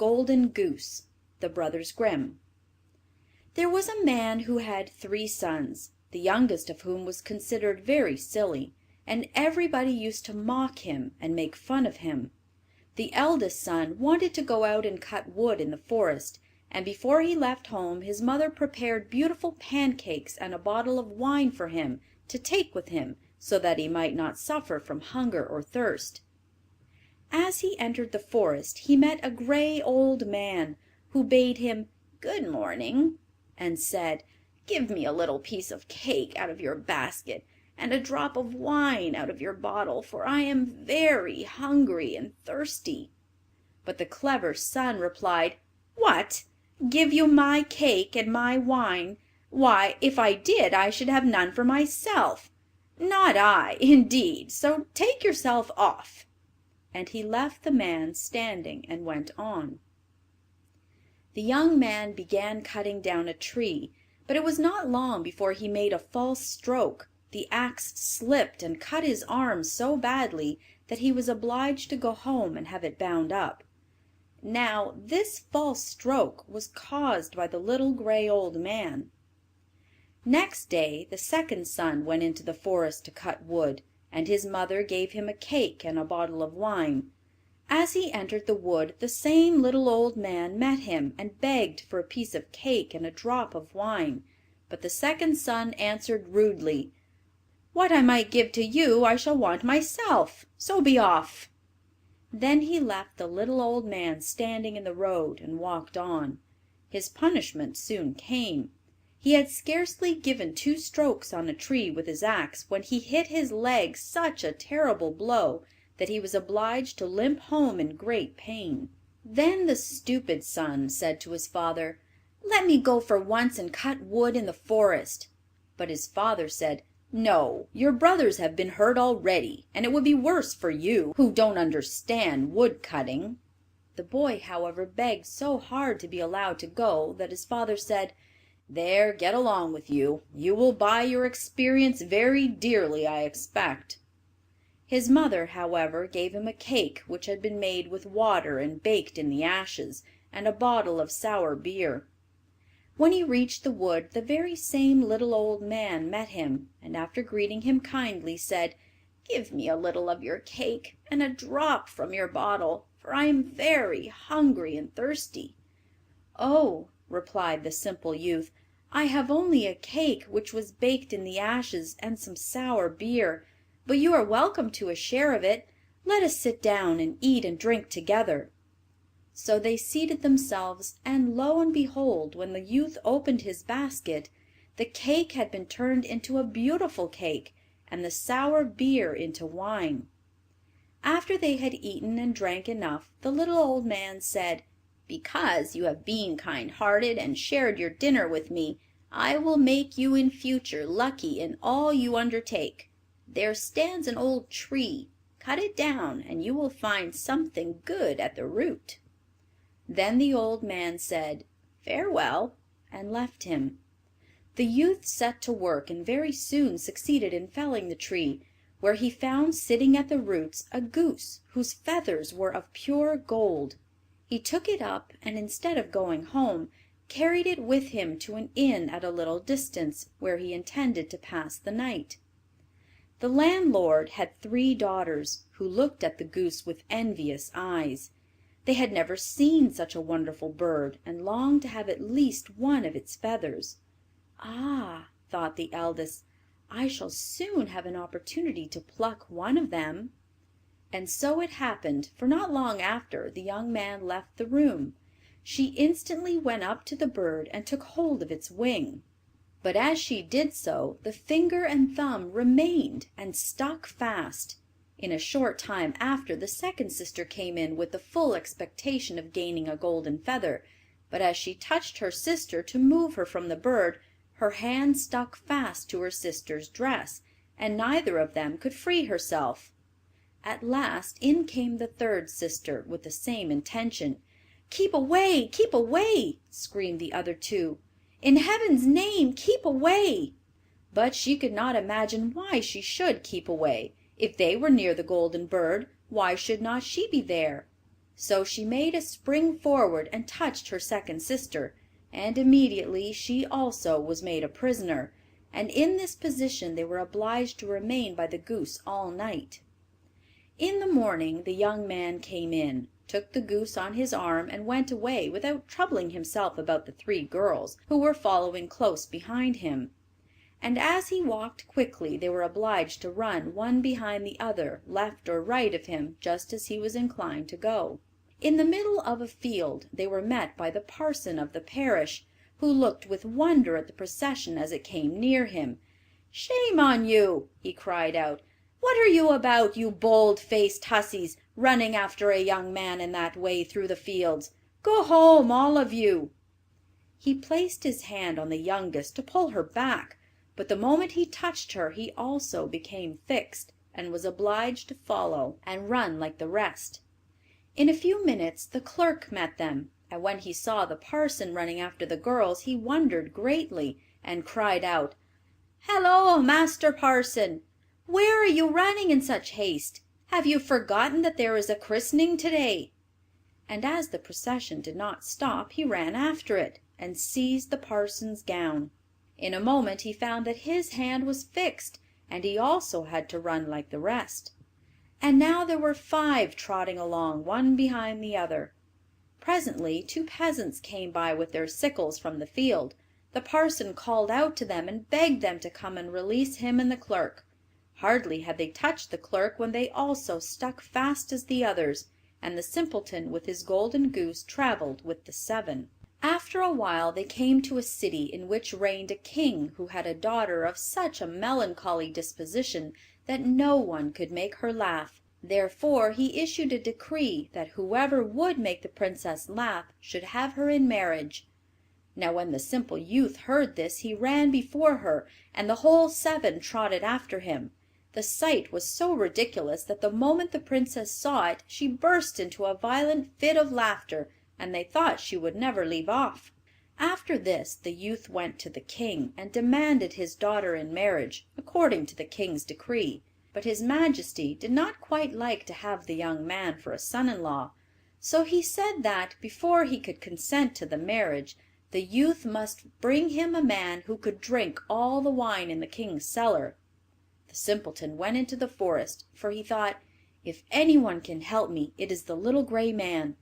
Golden Goose. The Brothers Grimm. There was a man who had 3 sons, the youngest of whom was considered very silly, and everybody used to mock him and make fun of him. The eldest son wanted to go out and cut wood in the forest, and before he left home his mother prepared beautiful pancakes and a bottle of wine for him to take with him, so that he might not suffer from hunger or thirst. As he entered the forest he met a gray old man, who bade him "Good morning," and said, "Give me a little piece of cake out of your basket, and a drop of wine out of your bottle, for I am very hungry and thirsty." But the clever son replied, "What! Give you my cake and my wine? Why, if I did, I should have none for myself. Not I, indeed, so take yourself off." And he left the man standing and went on. The young man began cutting down a tree, but it was not long before he made a false stroke. The axe slipped and cut his arm so badly that he was obliged to go home and have it bound up. Now, this false stroke was caused by the little gray old man. Next day the second son went into the forest to cut wood, and his mother gave him a cake and a bottle of wine. As he entered the wood the same little old man met him and begged for a piece of cake and a drop of wine, but the second son answered rudely, "What I might give to you I shall want myself, so be off." Then he left the little old man standing in the road and walked on. His punishment soon came. He had scarcely given 2 strokes on a tree with his axe when he hit his leg such a terrible blow that he was obliged to limp home in great pain. Then the stupid son said to his father, "Let me go for once and cut wood in the forest." But his father said, "No, your brothers have been hurt already, and it would be worse for you, who don't understand wood cutting." The boy, however, begged so hard to be allowed to go that his father said, "There, get along with you. You will buy your experience very dearly, I expect." His mother, however, gave him a cake which had been made with water and baked in the ashes, and a bottle of sour beer. When he reached the wood the very same little old man met him, and after greeting him kindly, said, "Give me a little of your cake and a drop from your bottle, for I am very hungry and thirsty." "Oh," replied the simple youth, "I have only a cake which was baked in the ashes and some sour beer, but you are welcome to a share of it. Let us sit down and eat and drink together." So they seated themselves, and lo and behold, when the youth opened his basket, the cake had been turned into a beautiful cake, and the sour beer into wine. After they had eaten and drank enough, the little old man said, "Because you have been kind-hearted and shared your dinner with me, I will make you in future lucky in all you undertake. There stands an old tree. Cut it down, and you will find something good at the root." Then the old man said, "Farewell," and left him. The youth set to work and very soon succeeded in felling the tree, where he found sitting at the roots a goose whose feathers were of pure gold. He took it up, and instead of going home, carried it with him to an inn at a little distance, where he intended to pass the night. The landlord had 3 daughters, who looked at the goose with envious eyes. They had never seen such a wonderful bird, and longed to have at least one of its feathers. "Ah," thought the eldest, "I shall soon have an opportunity to pluck one of them." And so it happened, for not long after the young man left the room. She instantly went up to the bird and took hold of its wing. But as she did so, the finger and thumb remained and stuck fast. In a short time after, the second sister came in with the full expectation of gaining a golden feather, but as she touched her sister to move her from the bird, her hand stuck fast to her sister's dress, and neither of them could free herself. At last in came the third sister with the same intention. "Keep away! Keep away!" screamed the other 2. "In Heaven's name, keep away!" But she could not imagine why she should keep away. If they were near the golden bird, why should not she be there? So she made a spring forward and touched her second sister, and immediately she also was made a prisoner, and in this position they were obliged to remain by the goose all night. In the morning the young man came in, took the goose on his arm, and went away without troubling himself about the three girls, who were following close behind him. And as he walked quickly they were obliged to run one behind the other, left or right of him, just as he was inclined to go. In the middle of a field they were met by the parson of the parish, who looked with wonder at the procession as it came near him. "Shame on you!" he cried out. "What are you about, you bold-faced hussies, running after a young man in that way through the fields? Go home, all of you!" He placed his hand on the youngest to pull her back, but the moment he touched her he also became fixed, and was obliged to follow and run like the rest. In a few minutes the clerk met them, and when he saw the parson running after the girls he wondered greatly, and cried out, "Hallo, Master Parson! Where are you running in such haste? Have you forgotten that there is a christening today?" And as the procession did not stop he ran after it, and seized the parson's gown. In a moment he found that his hand was fixed, and he also had to run like the rest. And now there were 5 trotting along, one behind the other. Presently 2 peasants came by with their sickles from the field. The parson called out to them and begged them to come and release him and the clerk. Hardly had they touched the clerk when they also stuck fast as the others, and the simpleton with his golden goose travelled with the 7. After a while they came to a city in which reigned a king who had a daughter of such a melancholy disposition that no one could make her laugh. Therefore he issued a decree that whoever would make the princess laugh should have her in marriage. Now when the simple youth heard this he ran before her, and the whole 7 trotted after him. The sight was so ridiculous that the moment the princess saw it she burst into a violent fit of laughter, and they thought she would never leave off. After this the youth went to the king, and demanded his daughter in marriage, according to the king's decree. But his majesty did not quite like to have the young man for a son-in-law, so he said that, before he could consent to the marriage, the youth must bring him a man who could drink all the wine in the king's cellar. The simpleton went into the forest, for he thought, "If anyone can help me, it is the little gray man."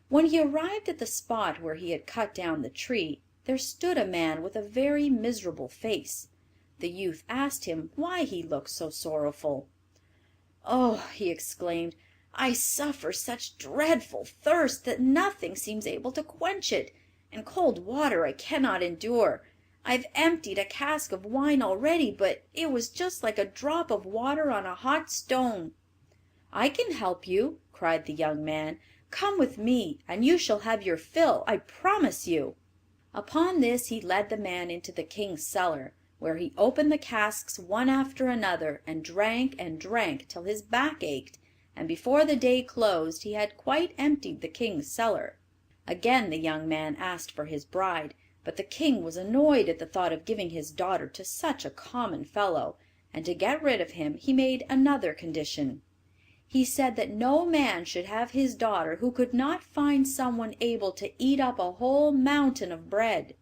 When he arrived at the spot where he had cut down the tree, there stood a man with a very miserable face. The youth asked him why he looked so sorrowful. "Oh," he exclaimed, "I suffer such dreadful thirst that nothing seems able to quench it, and cold water I cannot endure. I've emptied a cask of wine already, but it was just like a drop of water on a hot stone." "I can help you," cried the young man. "Come with me, and you shall have your fill, I promise you." Upon this he led the man into the king's cellar, where he opened the casks one after another, and drank till his back ached, and before the day closed he had quite emptied the king's cellar. Again the young man asked for his bride, but the king was annoyed at the thought of giving his daughter to such a common fellow, and to get rid of him he made another condition. He said that no man should have his daughter who could not find someone able to eat up a whole mountain of bread.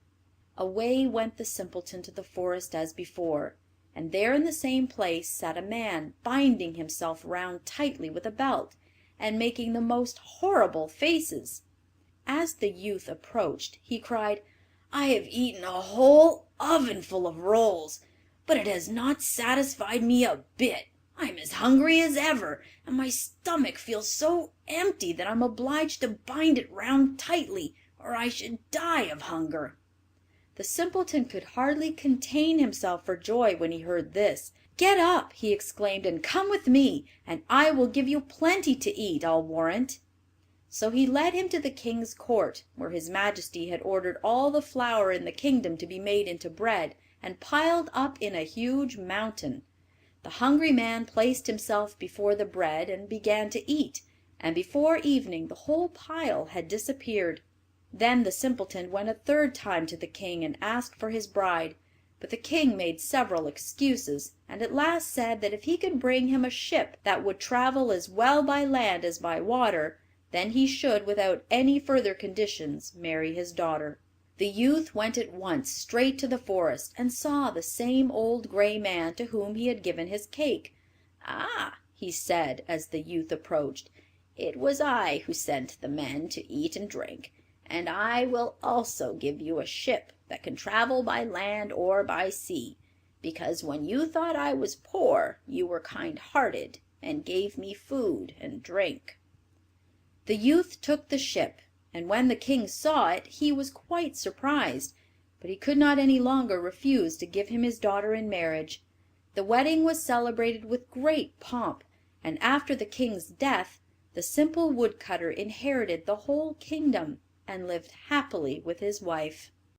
Away went the simpleton to the forest as before, and there in the same place sat a man binding himself round tightly with a belt, and making the most horrible faces. As the youth approached he cried, "I have eaten a whole ovenful of rolls, but it has not satisfied me a bit. I am as hungry as ever, and my stomach feels so empty that I am obliged to bind it round tightly, or I should die of hunger." The simpleton could hardly contain himself for joy when he heard this. "Get up," he exclaimed, "and come with me, and I will give you plenty to eat, I'll warrant." So he led him to the king's court, where his majesty had ordered all the flour in the kingdom to be made into bread, and piled up in a huge mountain. The hungry man placed himself before the bread, and began to eat, and before evening the whole pile had disappeared. Then the simpleton went a third time to the king and asked for his bride, but the king made several excuses, and at last said that if he could bring him a ship that would travel as well by land as by water, Then he should, without any further conditions, marry his daughter. The youth went at once straight to the forest, and saw the same old gray man to whom he had given his cake. "Ah," he said, as the youth approached, "it was I who sent the men to eat and drink, and I will also give you a ship that can travel by land or by sea, because when you thought I was poor you were kind hearted and gave me food and drink." The youth took the ship, and when the king saw it he was quite surprised, but he could not any longer refuse to give him his daughter in marriage. The wedding was celebrated with great pomp, and after the king's death the simple woodcutter inherited the whole kingdom, and lived happily with his wife.